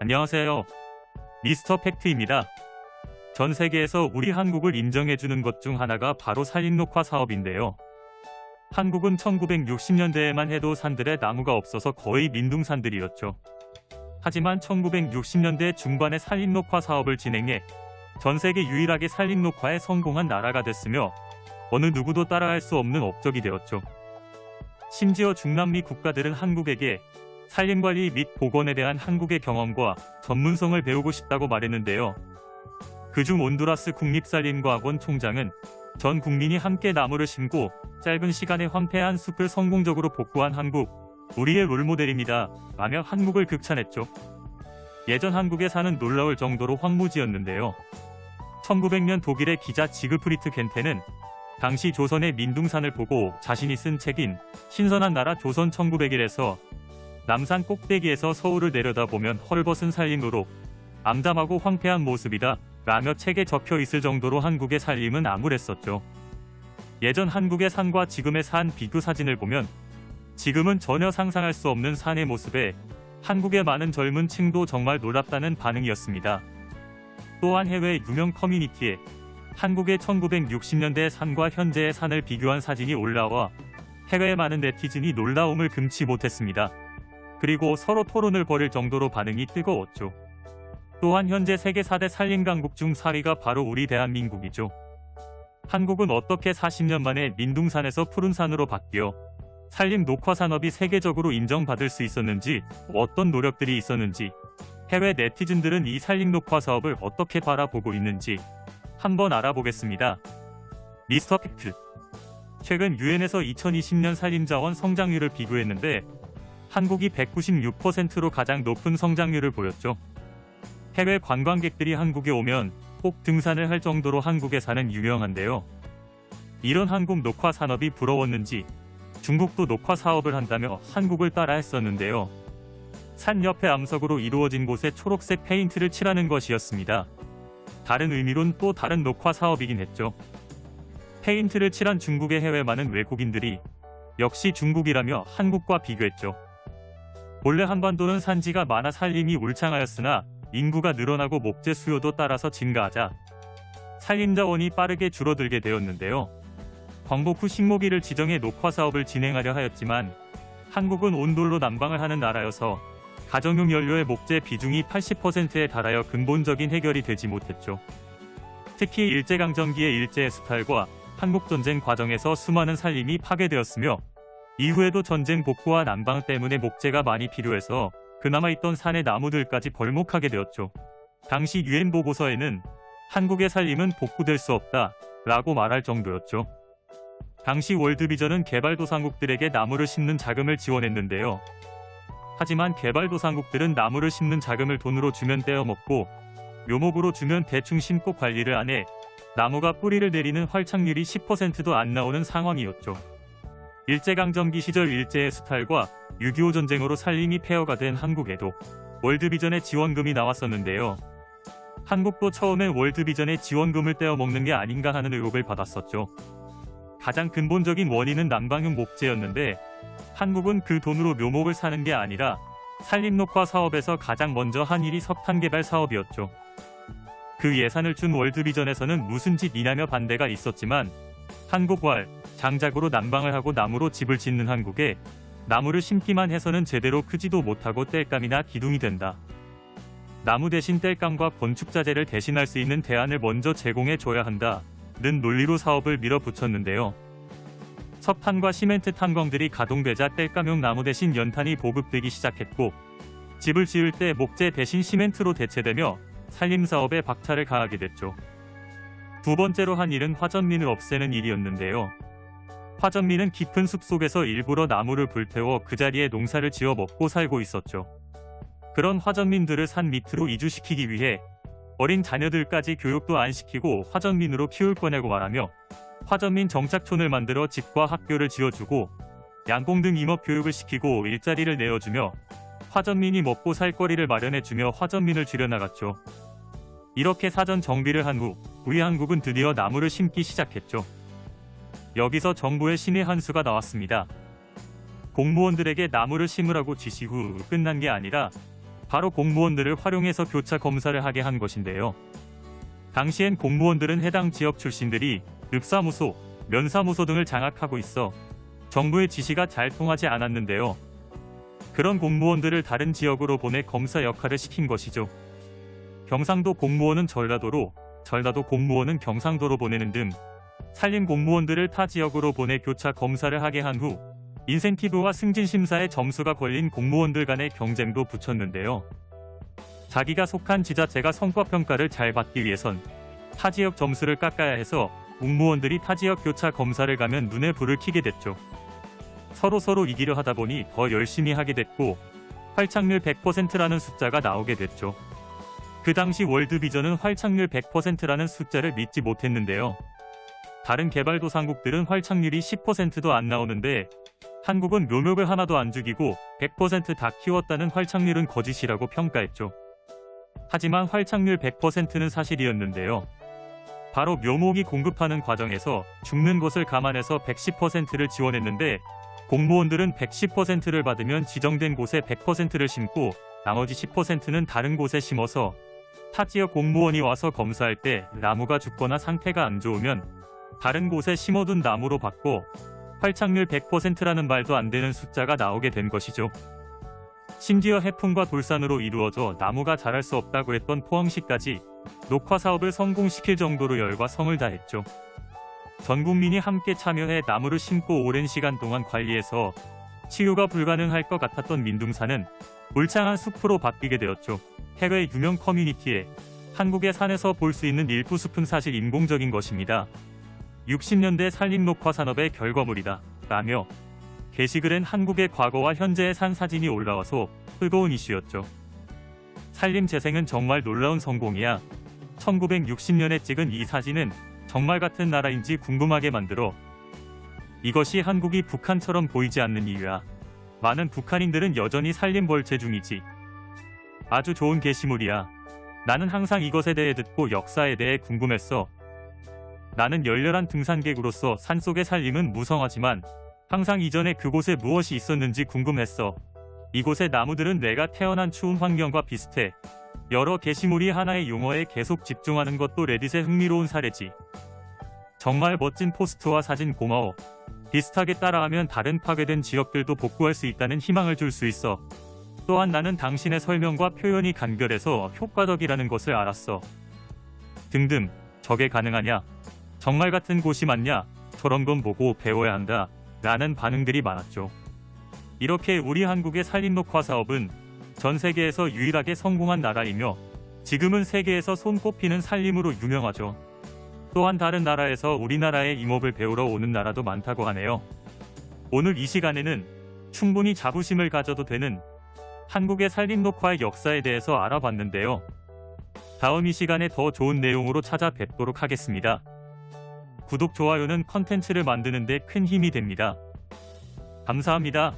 안녕하세요. 미스터 팩트입니다. 전 세계에서 우리 한국을 인정해주는 것 중 하나가 바로 산림녹화 사업인데요. 한국은 1960년대에만 해도 산들에 나무가 없어서 거의 민둥산들이었죠. 하지만 1960년대 중반에 산림녹화 사업을 진행해 전 세계 유일하게 산림녹화에 성공한 나라가 됐으며 어느 누구도 따라할 수 없는 업적이 되었죠. 심지어 중남미 국가들은 한국에게 산림관리 및 복원에 대한 한국의 경험과 전문성을 배우고 싶다고 말했는데요. 그중 온두라스 국립산림과학원 총장은 전 국민이 함께 나무를 심고 짧은 시간에 황폐한 숲을 성공적으로 복구한 한국, 우리의 롤모델입니다 라며 한국을 극찬했죠. 예전 한국의 산은 놀라울 정도로 황무지였는데요. 1900년 독일의 기자 지그프리트 겐테는 당시 조선의 민둥산을 보고 자신이 쓴 책인 신선한 나라 조선 1901에서 남산 꼭대기에서 서울을 내려다보면 헐벗은 산림으로 암담하고 황폐한 모습이다 라며 책에 적혀 있을 정도로 한국의 산림은 암울했었죠. 예전 한국의 산과 지금의 산 비교 사진을 보면 지금은 전혀 상상할 수 없는 산의 모습에 한국의 많은 젊은 층도 정말 놀랍다는 반응이었습니다. 또한 해외 유명 커뮤니티에 한국의 1960년대 산과 현재의 산을 비교한 사진이 올라와 해외의 많은 네티즌이 놀라움을 금치 못했습니다. 그리고 서로 토론을 벌일 정도로 반응이 뜨거웠죠. 또한 현재 세계 4대 산림 강국 중 4위가 바로 우리 대한민국이죠. 한국은 어떻게 40년 만에 민둥산에서 푸른산으로 바뀌어 산림 녹화 산업이 세계적으로 인정받을 수 있었는지, 어떤 노력들이 있었는지, 해외 네티즌들은 이 산림 녹화 사업을 어떻게 바라보고 있는지 한번 알아보겠습니다. 미스터 팩트. 최근 유엔에서 2020년 산림자원 성장률을 비교했는데 한국이 196%로 가장 높은 성장률을 보였죠. 해외 관광객들이 한국에 오면 꼭 등산을 할 정도로 한국의 산은 유명한데요. 이런 한국 녹화 산업이 부러웠는지 중국도 녹화 사업을 한다며 한국을 따라 했었는데요. 산 옆에 암석으로 이루어진 곳에 초록색 페인트를 칠하는 것이었습니다. 다른 의미론 또 다른 녹화 사업이긴 했죠. 페인트를 칠한 중국의 해외 많은 외국인들이 역시 중국이라며 한국과 비교했죠. 본래 한반도는 산지가 많아 산림이 울창하였으나 인구가 늘어나고 목재 수요도 따라서 증가하자 산림자원이 빠르게 줄어들게 되었는데요. 광복 후 식목일을 지정해 녹화 사업을 진행하려 하였지만 한국은 온돌로 난방을 하는 나라여서 가정용 연료의 목재 비중이 80%에 달하여 근본적인 해결이 되지 못했죠. 특히 일제강점기의 일제의 수탈과 한국전쟁 과정에서 수많은 산림이 파괴되었으며 이후에도 전쟁 복구와 난방 때문에 목재가 많이 필요해서 그나마 있던 산의 나무들까지 벌목하게 되었죠. 당시 유엔 보고서에는 한국의 산림은 복구될 수 없다 라고 말할 정도였죠. 당시 월드비전은 개발도상국들에게 나무를 심는 자금을 지원했는데요. 하지만 개발도상국들은 나무를 심는 자금을 돈으로 주면 떼어먹고 묘목으로 주면 대충 심고 관리를 안 해 나무가 뿌리를 내리는 활착률이 10%도 안 나오는 상황이었죠. 일제강점기 시절 일제의 수탈과 6.25 전쟁으로 산림이 폐허가 된 한국에도 월드비전의 지원금이 나왔었는데요. 한국도 처음엔 월드비전의 지원금을 떼어먹는 게 아닌가 하는 의혹을 받았었죠. 가장 근본적인 원인은 난방용 목재였는데 한국은 그 돈으로 묘목을 사는 게 아니라 산림녹화 사업에서 가장 먼저 한 일이 석탄 개발 사업이었죠. 그 예산을 준 월드비전에서는 무슨 짓이냐며 반대가 있었지만 한국왈 장작으로 난방을 하고 나무로 집을 짓는 한국에 나무를 심기만 해서는 제대로 크지도 못하고 땔감이나 기둥이 된다. 나무 대신 땔감과 건축자재를 대신할 수 있는 대안을 먼저 제공해 줘야 한다는 논리로 사업을 밀어붙였는데요. 석탄과 시멘트 탄광들이 가동되자 땔감용 나무 대신 연탄이 보급되기 시작했고 집을 지을 때 목재 대신 시멘트로 대체되며 산림사업에 박차를 가하게 됐죠. 두 번째로 한 일은 화전민을 없애는 일이었는데요. 화전민은 깊은 숲속에서 일부러 나무를 불태워 그 자리에 농사를 지어 먹고 살고 있었죠. 그런 화전민들을 산 밑으로 이주시키기 위해 어린 자녀들까지 교육도 안 시키고 화전민으로 키울 거냐고 말하며 화전민 정착촌을 만들어 집과 학교를 지어주고 양공 등 임업 교육을 시키고 일자리를 내어주며 화전민이 먹고 살 거리를 마련해주며 화전민을 줄여나갔죠. 이렇게 사전 정비를 한 후 우리 한국은 드디어 나무를 심기 시작했죠. 여기서 정부의 신의 한 수가 나왔습니다. 공무원들에게 나무를 심으라고 지시 후 끝난 게 아니라 바로 공무원들을 활용해서 교차 검사를 하게 한 것인데요. 당시엔 공무원들은 해당 지역 출신들이 읍사무소, 면사무소 등을 장악하고 있어 정부의 지시가 잘 통하지 않았는데요. 그런 공무원들을 다른 지역으로 보내 검사 역할을 시킨 것이죠. 경상도 공무원은 전라도로, 전라도 공무원은 경상도로 보내는 등 산림 공무원들을 타 지역으로 보내 교차 검사를 하게 한 후 인센티브와 승진 심사에 점수가 걸린 공무원들 간의 경쟁도 붙였는데요. 자기가 속한 지자체가 성과평가를 잘 받기 위해선 타 지역 점수를 깎아야 해서 공무원들이 타 지역 교차 검사를 가면 눈에 불을 켜게 됐죠. 서로 이기려 하다 보니 더 열심히 하게 됐고 활착률 100%라는 숫자가 나오게 됐죠. 그 당시 월드비전은 활착률 100%라는 숫자를 믿지 못했는데요. 다른 개발도상국들은 활착률이 10%도 안 나오는데 한국은 묘목을 하나도 안 죽이고 100% 다 키웠다는 활착률은 거짓이라고 평가했죠. 하지만 활착률 100%는 사실이었는데요. 바로 묘목이 공급하는 과정에서 죽는 것을 감안해서 110%를 지원했는데 공무원들은 110%를 받으면 지정된 곳에 100%를 심고 나머지 10%는 다른 곳에 심어서 타 지역 공무원이 와서 검사할 때 나무가 죽거나 상태가 안 좋으면 다른 곳에 심어둔 나무로 바꿔 활착률 100%라는 말도 안 되는 숫자가 나오게 된 것이죠. 심지어 해풍과 돌산으로 이루어져 나무가 자랄 수 없다고 했던 포항시까지 녹화 사업을 성공시킬 정도로 열과 성을 다했죠. 전 국민이 함께 참여해 나무를 심고 오랜 시간 동안 관리해서 치유가 불가능할 것 같았던 민둥산은 울창한 숲으로 바뀌게 되었죠. 해외 유명 커뮤니티에 한국의 산에서 볼 수 있는 일부숲은 사실 인공적인 것입니다. 60년대 산림녹화 산업의 결과물이다 라며 게시글엔 한국의 과거와 현재의 산 사진이 올라와서 뜨거운 이슈였죠. 산림 재생은 정말 놀라운 성공이야. 1960년에 찍은 이 사진은 정말 같은 나라인지 궁금하게 만들어. 이것이 한국이 북한처럼 보이지 않는 이유야. 많은 북한인들은 여전히 산림 벌채 중이지. 아주 좋은 게시물이야. 나는 항상 이것에 대해 듣고 역사에 대해 궁금했어. 나는 열렬한 등산객으로서 산속의 산림은 무성하지만 항상 이전에 그곳에 무엇이 있었는지 궁금했어. 이곳의 나무들은 내가 태어난 추운 환경과 비슷해. 여러 게시물이 하나의 용어에 계속 집중하는 것도 레딧의 흥미로운 사례지. 정말 멋진 포스트와 사진 고마워. 비슷하게 따라하면 다른 파괴된 지역들도 복구할 수 있다는 희망을 줄 수 있어. 또한 나는 당신의 설명과 표현이 간결해서 효과적이라는 것을 알았어. 등등. 저게 가능하냐? 정말 같은 곳이 맞냐? 저런 건 보고 배워야 한다. 라는 반응들이 많았죠. 이렇게 우리 한국의 산림녹화 사업은 전 세계에서 유일하게 성공한 나라이며 지금은 세계에서 손꼽히는 산림으로 유명하죠. 또한 다른 나라에서 우리나라의 임업을 배우러 오는 나라도 많다고 하네요. 오늘 이 시간에는 충분히 자부심을 가져도 되는 한국의 산림녹화의 역사에 대해서 알아봤는데요. 다음 이 시간에 더 좋은 내용으로 찾아뵙도록 하겠습니다. 구독, 좋아요는 컨텐츠를 만드는 데 큰 힘이 됩니다. 감사합니다.